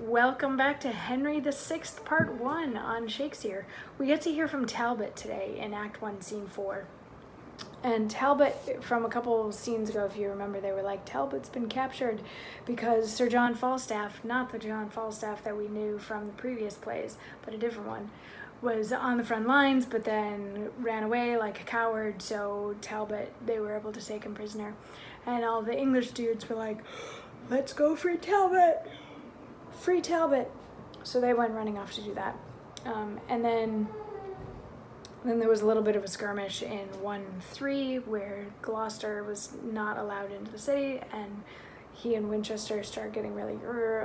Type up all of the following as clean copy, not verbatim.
Welcome back to Henry VI, Part 1 on Shakespeare. We get to hear from Talbot today in Act 1, Scene 4. And Talbot, from a couple scenes ago, if you remember, they were like, Talbot's been captured because Sir John Falstaff, not the John Falstaff that we knew from the previous plays, but a different one, was on the front lines, but then ran away like a coward, so Talbot, they were able to take him prisoner. And all the English dudes were like, let's go free Talbot! Free Talbot! So they went running off to do that. And then there was a little bit of a skirmish in 1-3 where Gloucester was not allowed into the city, and he and Winchester start getting really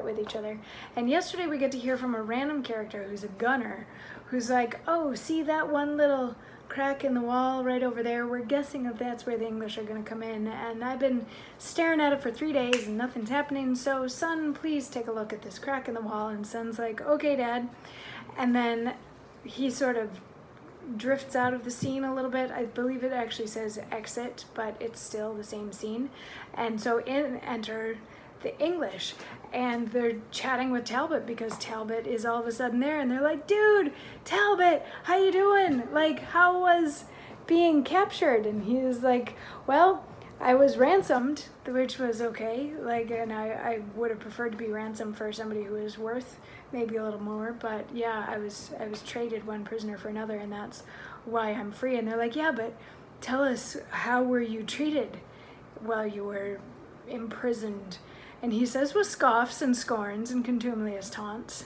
with each other. And yesterday we get to hear from a random character who's a gunner, who's like, oh, see that one little crack in the wall right over there? We're guessing that that's where the English are going to come in, and I've been staring at it for 3 days and nothing's happening, so son, please take a look at this crack in the wall. And son's like, okay, Dad. And then he sort of drifts out of the scene a little bit. I believe it actually says exit, but it's still the same scene. And so in enter the English, and they're chatting with Talbot because Talbot is all of a sudden there, and they're like, dude, Talbot, how you doing? Like, how was being captured? And he was like, well, I was ransomed, which was okay. Like, and I would have preferred to be ransomed for somebody who is worth maybe a little more, but yeah, I was traded one prisoner for another, and that's why I'm free. And they're like, yeah, but tell us, how were you treated while you were imprisoned? And he says, with scoffs and scorns and contumelious taunts.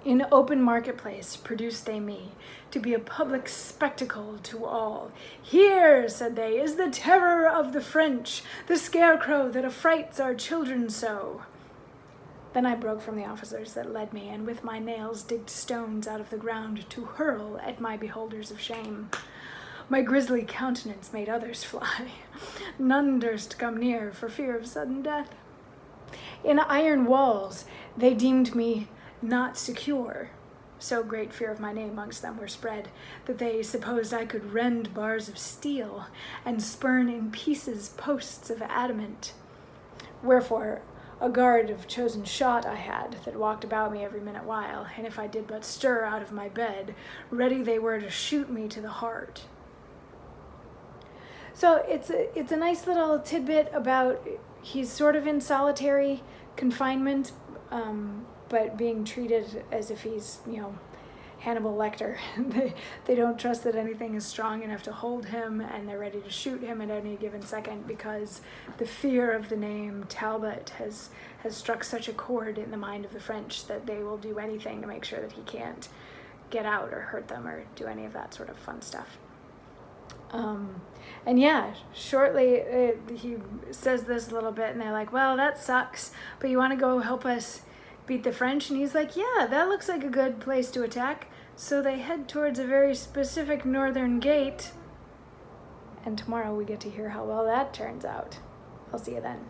In open marketplace produced they me, to be a public spectacle to all. Here, said they, is the terror of the French, the scarecrow that affrights our children so. Then I broke from the officers that led me, and with my nails digged stones out of the ground to hurl at my beholders of shame. My grisly countenance made others fly. None durst come near for fear of sudden death. In iron walls they deemed me not secure. So great fear of my name amongst them were spread, that they supposed I could rend bars of steel, and spurn in pieces posts of adamant. Wherefore a guard of chosen shot I had, that walked about me every minute while, and if I did but stir out of my bed, ready they were to shoot me to the heart. So it's a nice little tidbit about he's sort of in solitary confinement, but being treated as if he's, Hannibal Lecter. They don't trust that anything is strong enough to hold him, and they're ready to shoot him at any given second because the fear of the name Talbot has struck such a chord in the mind of the French that they will do anything to make sure that he can't get out or hurt them or do any of that sort of fun stuff. And yeah, shortly he says this a little bit, and they're like, well, that sucks, but you want to go help us beat the French? And he's like, yeah, that looks like a good place to attack. So they head towards a very specific northern gate, and tomorrow we get to hear how well that turns out. I'll see you then.